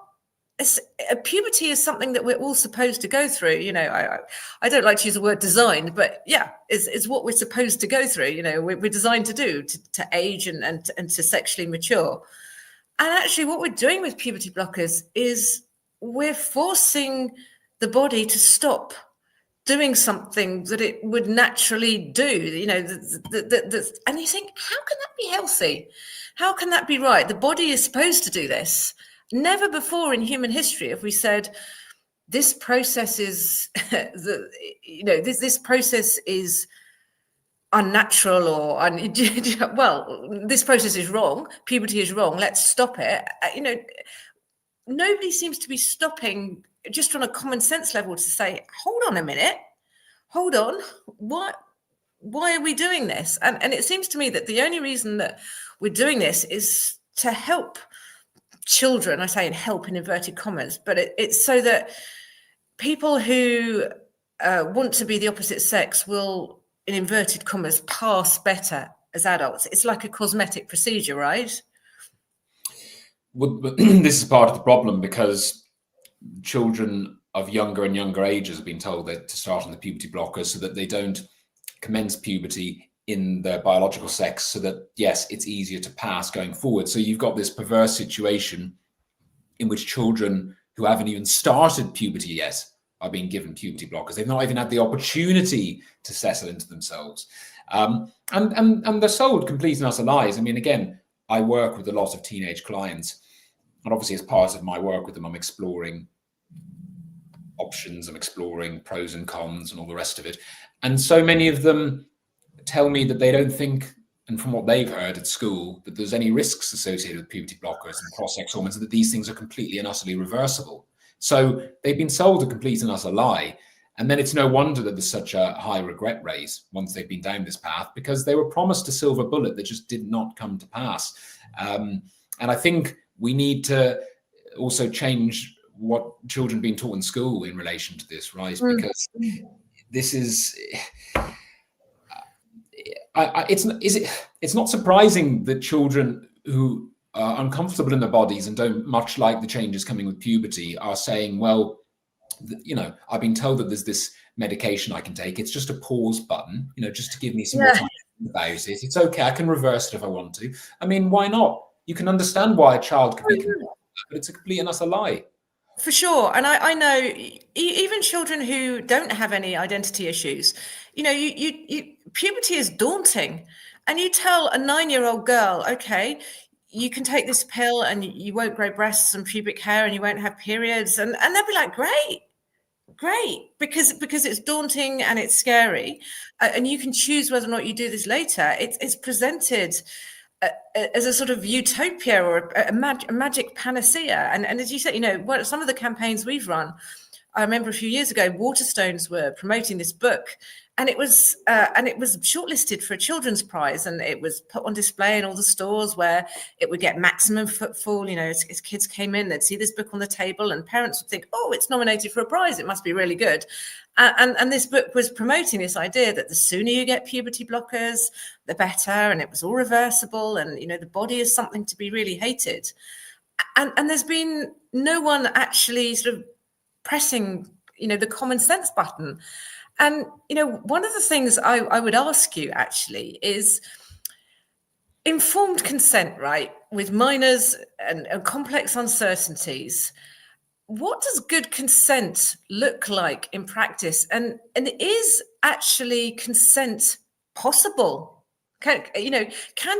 Speaker 1: puberty is something that we're all supposed to go through. I don't like to use the word designed, but yeah, it's what we're supposed to go through. We're designed to do, to age and to sexually mature. And actually what we're doing with puberty blockers is we're forcing the body to stop doing something that it would naturally do, and you think, how can that be healthy? How can that be right? The body is supposed to do this. Never before in human history have we said this process is this process is unnatural or this process is wrong. Puberty is wrong. Let's stop it. Nobody seems to be stopping just on a common sense level to say, hold on a minute, hold on, why are we doing this? And it seems to me that the only reason that we're doing this is to help children. I say help in inverted commas, but it's so that people who want to be the opposite sex will, in inverted commas, pass better as adults. It's like a cosmetic procedure, right?
Speaker 2: Well, this is part of the problem, because children of younger and younger ages have been told that to start on the puberty blockers so that they don't commence puberty in their biological sex, so that, yes, it's easier to pass going forward. So you've got this perverse situation in which children who haven't even started puberty yet are being given puberty blockers. They've not even had the opportunity to settle into themselves. And they're sold complete and utter lies. I mean, again, I work with a lot of teenage clients, and obviously as part of my work with them, I'm exploring options, I'm exploring pros and cons and all the rest of it. And so many of them tell me that they don't think, and from what they've heard at school, that there's any risks associated with puberty blockers and cross-sex hormones, and that these things are completely and utterly reversible. So they've been sold a complete and utter lie. And then it's no wonder that there's such a high regret rate once they've been down this path, because they were promised a silver bullet that just did not come to pass. And I think we need to also change what children are being taught in school in relation to this, right? Because this is... it's not surprising that children who are uncomfortable in their bodies and don't much like the changes coming with puberty are saying, well, I've been told that there's this medication I can take. It's just a pause button, just to give me some more time to think about it. It's okay. I can reverse it if I want to. I mean, why not? You can understand why a child could be but it's a complete and utter lie.
Speaker 1: For sure. And I know even children who don't have any identity issues, puberty is daunting. And you tell a 9-year-old girl, okay, you can take this pill and you won't grow breasts and pubic hair and you won't have periods. And they'll be like, great, because it's daunting and it's scary. And you can choose whether or not you do this later. It's presented as a sort of utopia or a magic panacea. And as you said, some of the campaigns we've run, I remember a few years ago, Waterstones were promoting this book, and it was shortlisted for a children's prize, and it was put on display in all the stores where it would get maximum footfall. As kids came in, they'd see this book on the table, and parents would think, oh, it's nominated for a prize, it must be really good. And this book was promoting this idea that the sooner you get puberty blockers, the better, and it was all reversible, and the body is something to be really hated. And there's been no one actually sort of pressing the common sense button. And one of the things I would ask you actually is informed consent, right, with minors and complex uncertainties. What does good consent look like in practice? And is actually consent possible? Can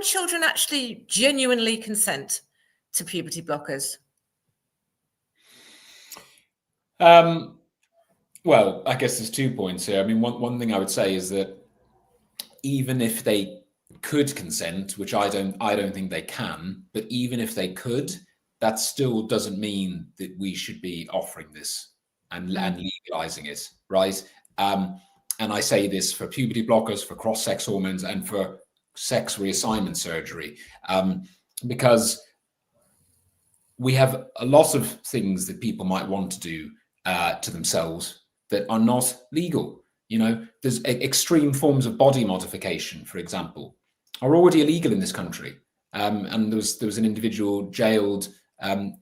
Speaker 1: children actually genuinely consent to puberty blockers?
Speaker 2: Well, I guess there's 2 points here. I mean, one thing I would say is that even if they could consent, which I don't think they can, but even if they could, that still doesn't mean that we should be offering this and legalizing it, right? And I say this for puberty blockers, for cross-sex hormones, and for sex reassignment surgery, because we have a lot of things that people might want to do to themselves that are not legal. There's extreme forms of body modification, for example, are already illegal in this country. And there was an individual jailed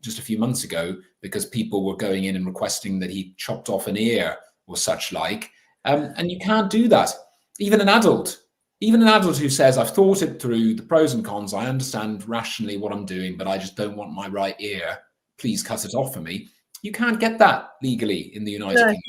Speaker 2: just a few months ago because people were going in and requesting that he chopped off an ear or such like. And you can't do that. Even an adult who says, I've thought it through, the pros and cons, I understand rationally what I'm doing, but I just don't want my right ear. Please cut it off for me. You can't get that legally in the United Kingdom.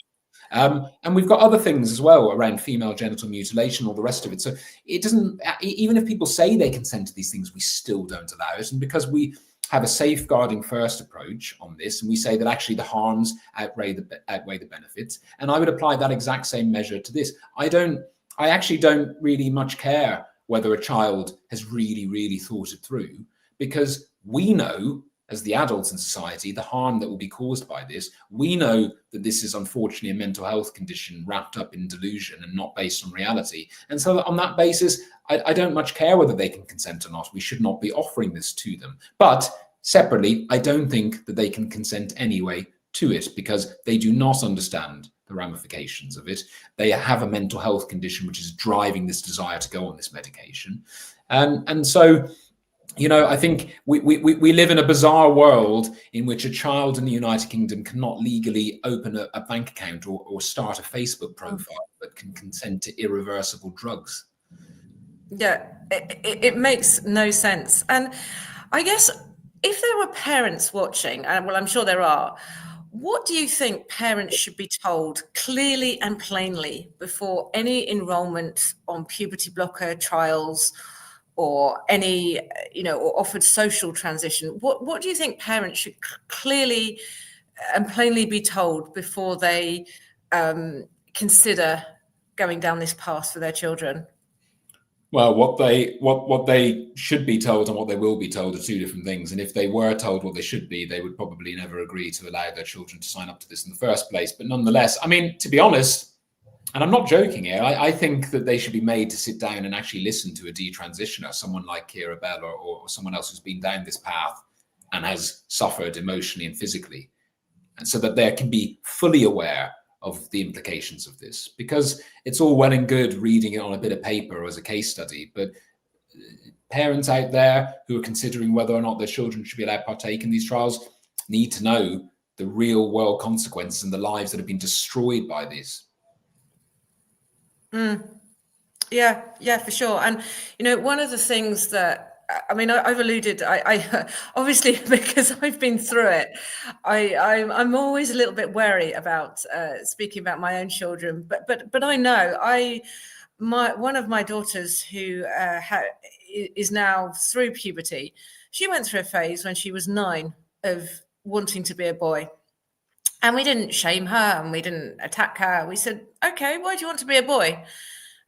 Speaker 2: And we've got other things as well around female genital mutilation, all the rest of it. So it doesn't, even if people say they consent to these things, we still don't allow it. And because we have a safeguarding first approach on this, and we say that actually the harms outweigh the benefits, and I would apply that exact same measure to this. I actually don't really much care whether a child has really thought it through, because we know, as the adults in society, the harm that will be caused by this. We know that this is unfortunately a mental health condition wrapped up in delusion and not based on reality. And so on that basis, I don't much care whether they can consent or not. We should not be offering this to them. But separately, I don't think that they can consent anyway to it, because they do not understand the ramifications of it. They have a mental health condition which is driving this desire to go on this medication. And so, I think we live in a bizarre world in which a child in the United Kingdom cannot legally open a bank account or start a Facebook profile, but can consent to irreversible drugs.
Speaker 1: Yeah, it makes no sense. And I guess if there were parents watching, and well, I'm sure there are, what do you think parents should be told clearly and plainly before any enrollment on puberty blocker trials or any, or offered social transition? What do you think parents should clearly and plainly be told before they consider going down this path for their children?
Speaker 2: Well, what they should be told and what they will be told are two different things. And if they were told what they should be, they would probably never agree to allow their children to sign up to this in the first place. But nonetheless, I mean, to be honest, and I'm not joking here, I think that they should be made to sit down and actually listen to a detransitioner, someone like Keira Bell or someone else who's been down this path and has suffered emotionally and physically, and so that they can be fully aware of the implications of this. Because it's all well and good reading it on a bit of paper or as a case study, but parents out there who are considering whether or not their children should be allowed to partake in these trials need to know the real world consequences and the lives that have been destroyed by this.
Speaker 1: Yeah, for sure. And, one of the things that I mean, I've alluded. I obviously, because I've been through it, I'm always a little bit wary about speaking about my own children. But I know one of my daughters who is now through puberty. She went through a phase when she was 9 of wanting to be a boy. And we didn't shame her and we didn't attack her. We said, okay, why do you want to be a boy?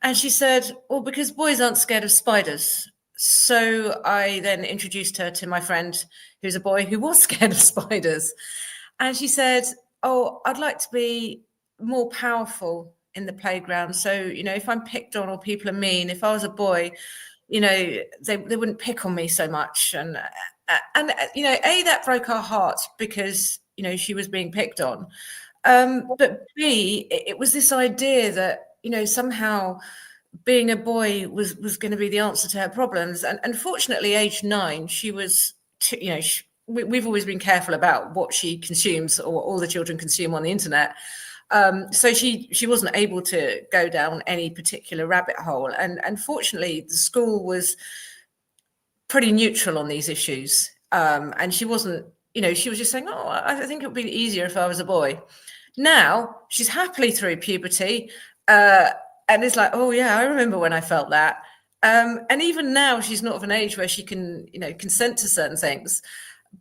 Speaker 1: And she said, well, because boys aren't scared of spiders. So I then introduced her to my friend who's a boy who was scared of spiders. And she said, oh, I'd like to be more powerful in the playground. So, if I'm picked on or people are mean, if I was a boy, they wouldn't pick on me so much. And that broke our hearts because, she was being picked on. But B, it was this idea that, somehow being a boy was going to be the answer to her problems. And unfortunately, age 9, she was, we've always been careful about what she consumes or all the children consume on the internet. So she wasn't able to go down any particular rabbit hole. And unfortunately, the school was pretty neutral on these issues. And she wasn't, she was just saying, oh, I think it would be easier if I was a boy. Now she's happily through puberty. And it's like, oh, yeah, I remember when I felt that. And even now she's not of an age where she can, consent to certain things.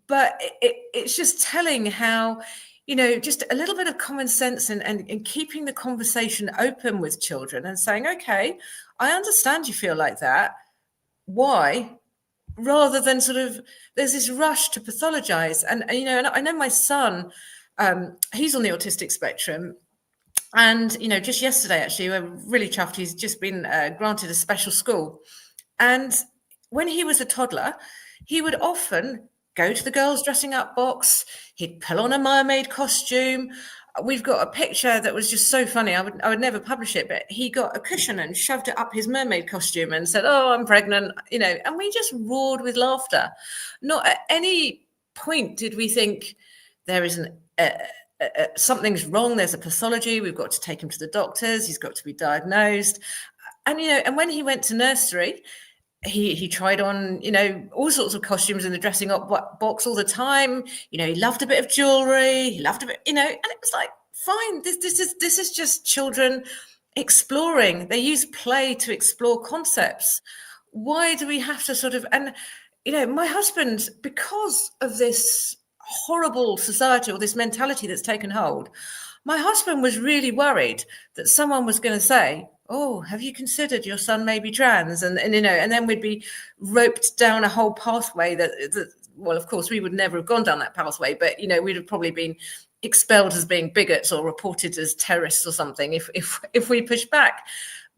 Speaker 1: But it's just telling how, just a little bit of common sense and keeping the conversation open with children and saying, okay, I understand you feel like that. Why? Rather than sort of, there's this rush to pathologize. And I know my son, he's on the autistic spectrum. And, just yesterday, actually, we're really chuffed. He's just been granted a special school. And when he was a toddler, he would often go to the girls' dressing up box. He'd pull on a mermaid costume. We've got a picture that was just so funny. I would never publish it, but he got a cushion and shoved it up his mermaid costume and said, oh, I'm pregnant, and we just roared with laughter. Not at any point did we think there is something's wrong. There's a pathology. We've got to take him to the doctors. He's got to be diagnosed. And, and when he went to nursery, he tried on, all sorts of costumes in the dressing up box all the time. He loved a bit of jewelry. He loved a bit, and it was like, fine. This is just children exploring. They use play to explore concepts. Why do we have to sort of, and, my husband, because of this horrible society or this mentality that's taken hold, my husband was really worried that someone was going to say, oh, have you considered your son may be trans? And then we'd be roped down a whole pathway that, well, of course, we would never have gone down that pathway, but, we'd have probably been expelled as being bigots or reported as terrorists or something if we push back.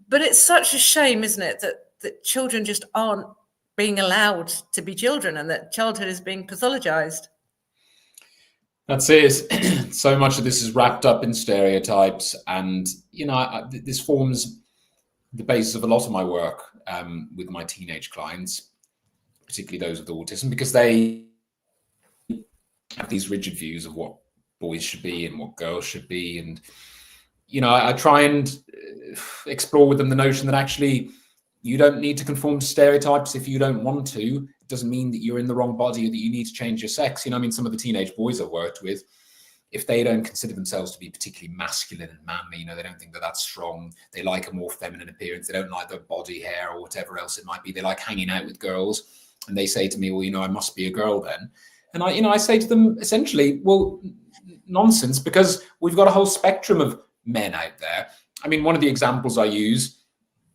Speaker 1: But it's such a shame, isn't it, that children just aren't being allowed to be children and that childhood is being pathologized.
Speaker 2: That's it. So much of this is wrapped up in stereotypes, and this forms the basis of a lot of my work with my teenage clients, particularly those with autism, because they have these rigid views of what boys should be and what girls should be. And I try and explore with them the notion that actually you don't need to conform to stereotypes if you don't want to. It doesn't mean that you're in the wrong body or that you need to change your sex. Some of the teenage boys I've worked with, if they don't consider themselves to be particularly masculine and manly, they don't think that that's strong. They like a more feminine appearance. They don't like their body hair or whatever else it might be. They like hanging out with girls. And they say to me, well, I must be a girl then. And I say to them essentially, well, nonsense, because we've got a whole spectrum of men out there. One of the examples I use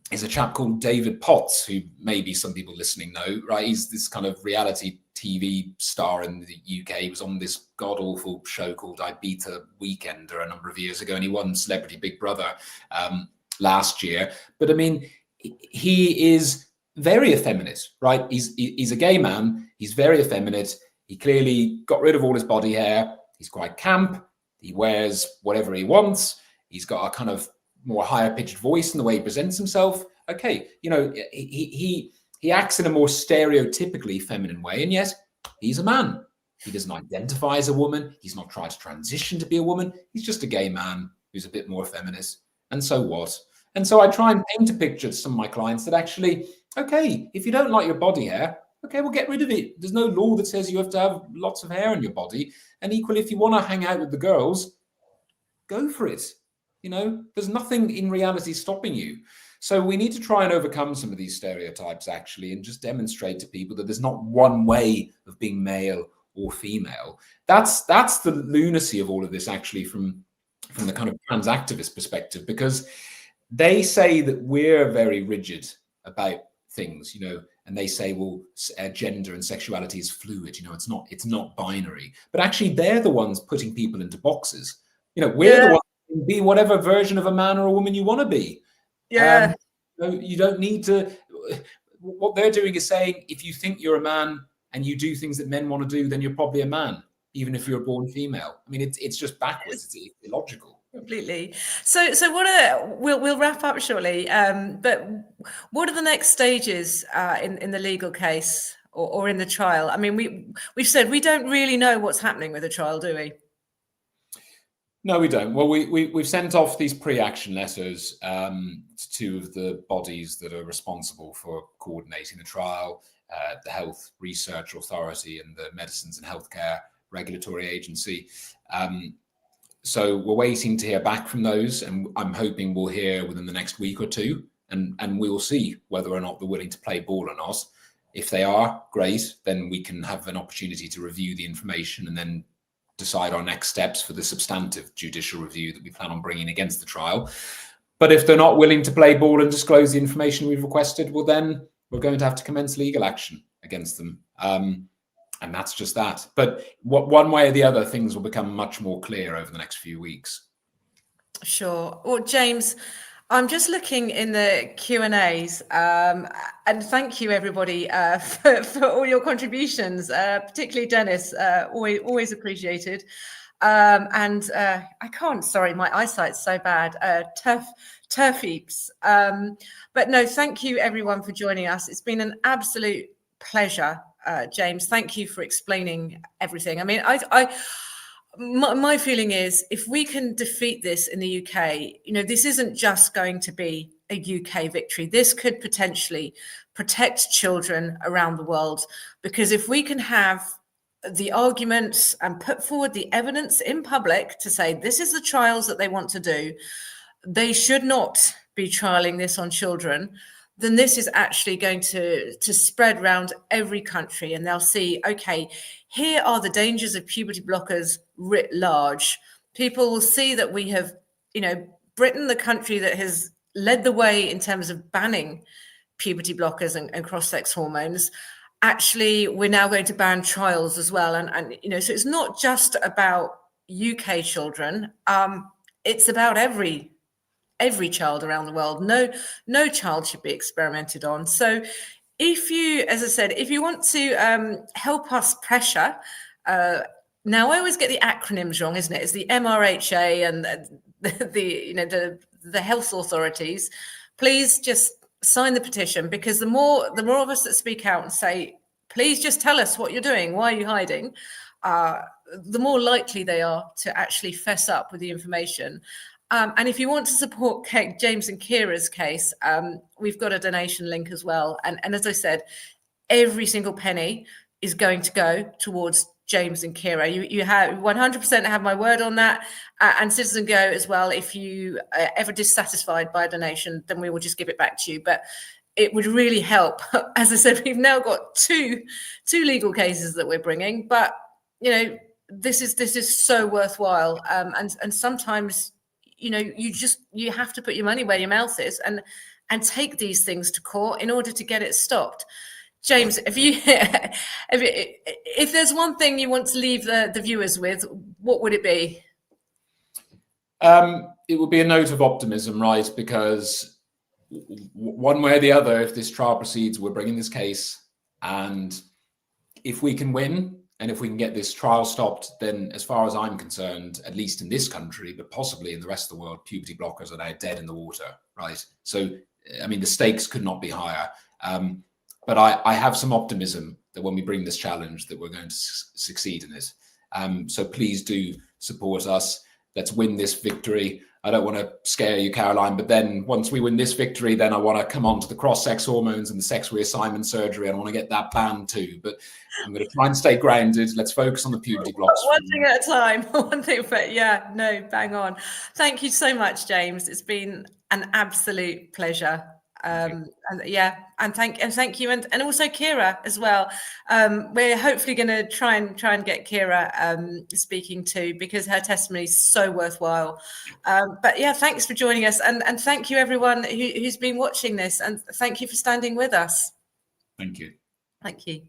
Speaker 2: is a chap called David Potts, who maybe some people listening know, right? He's this kind of reality TV star in the UK. He was on this god-awful show called Ibiza Weekender a number of years ago, and he won Celebrity Big Brother last year. But he is very effeminate, right? He's a gay man. He's very effeminate. He clearly got rid of all his body hair. He's quite camp. He wears whatever he wants. He's got a kind of more higher pitched voice in the way he presents himself. Okay, he acts in a more stereotypically feminine way, and yet he's a man. He doesn't identify as a woman. He's not tried to transition to be a woman. He's just a gay man who's a bit more feminist. And so what? And so I try and paint a picture to some of my clients that actually, okay, if you don't like your body hair, Okay, well, get rid of it. There's no law that says you have to have lots of hair on your body. And equally, if you want to hang out with the girls, go for it. There's nothing in reality stopping you. So we need to try and overcome some of these stereotypes, actually, and just demonstrate to people that there's not one way of being male or female. That's the lunacy of all of this, actually, from the kind of trans activist perspective, because they say that we're very rigid about things, and they say, well, gender and sexuality is fluid, it's not binary. But actually, they're the ones putting people into boxes. We're the ones who can be whatever version of a man or a woman you want to be.
Speaker 1: Yeah.
Speaker 2: You don't need to. What they're doing is saying, if you think you're a man and you do things that men want to do, then you're probably a man, even if you're born female. I mean, it's just backwards. It's illogical.
Speaker 1: Completely. So we'll wrap up shortly. But what are the next stages in the legal case or in the trial? I mean, we've said we don't really know what's happening with the trial, do we?
Speaker 2: No, we don't. Well, we've sent off these pre-action letters to two of the bodies that are responsible for coordinating the trial, the Health Research Authority and the Medicines and Healthcare Regulatory Agency. So we're waiting to hear back from those, and I'm hoping we'll hear within the next week or two, and we will see whether or not they're willing to play ball or not. If they are, great, then we can have an opportunity to review the information and then decide our next steps for the substantive judicial review that we plan on bringing against the trial. But if they're not willing to play ball and disclose the information we've requested, well, then we're going to have to commence legal action against them. And that's just that. But one way or the other, things will become much more clear over the next few weeks. Sure.
Speaker 1: Well, James, I'm just looking in the Q&As, and thank you, everybody, for all your contributions, particularly Dennis, always appreciated. And I can't, sorry, my eyesight's so bad, turfeeps. But no, thank you, everyone, for joining us. It's been an absolute pleasure. James, thank you for explaining everything. I mean, my feeling is if we can defeat this in the UK, this isn't just going to be a UK victory. This could potentially protect children around the world, because if we can have the arguments and put forward the evidence in public to say this is the trials that they want to do, they should not be trialing this on children, then this is actually going to spread around every country, and they'll see, okay, here are the dangers of puberty blockers writ large. People will see that we have, Britain, the country that has led the way in terms of banning puberty blockers and cross-sex hormones. Actually, we're now going to ban trials as well. And so it's not just about UK children. It's about every child around the world. No child should be experimented on. So if you, as I said, if you want to help us pressure, now I always get the acronyms wrong, isn't it? It's the MRHA and the health authorities. Please just sign the petition, because the more of us that speak out and say, please just tell us what you're doing, why are you hiding, the more likely they are to actually fess up with the information. And if you want to support James and Keira's case, we've got a donation link as well. And as I said, every single penny is going to go towards James and Keira. You have 100% have my word on that. And CitizenGO as well. If you are ever dissatisfied by a donation, then we will just give it back to you. But it would really help. As I said, we've now got two legal cases that we're bringing. But, this is so worthwhile. And sometimes, you have to put your money where your mouth is and take these things to court in order to get it stopped. James, if there's one thing you want to leave the viewers with, what would it be?
Speaker 2: It would be a note of optimism, right? Because one way or the other, if this trial proceeds, we're bringing this case, and if we can win, and if we can get this trial stopped, then as far as I'm concerned, at least in this country, but possibly in the rest of the world, puberty blockers are now dead in the water, right? So, I mean, the stakes could not be higher. But I have some optimism that when we bring this challenge, that we're going to succeed in it. So please do support us. Let's win this victory. I don't want to scare you, Caroline, but then once we win this victory, then I want to come on to the cross-sex hormones and the sex reassignment surgery, and I want to get that banned too. But I'm going to try and stay grounded. Let's focus on the puberty blocks.
Speaker 1: One thing at a time. One thing, but yeah, no, bang on. Thank you so much, James. It's been an absolute pleasure. And thank you, and also Keira as well. We're hopefully going to try and get Keira speaking too, because her testimony is so worthwhile. But yeah, thanks for joining us, and thank you everyone who's been watching this, and thank you for standing with us.
Speaker 2: Thank you.
Speaker 1: Thank you.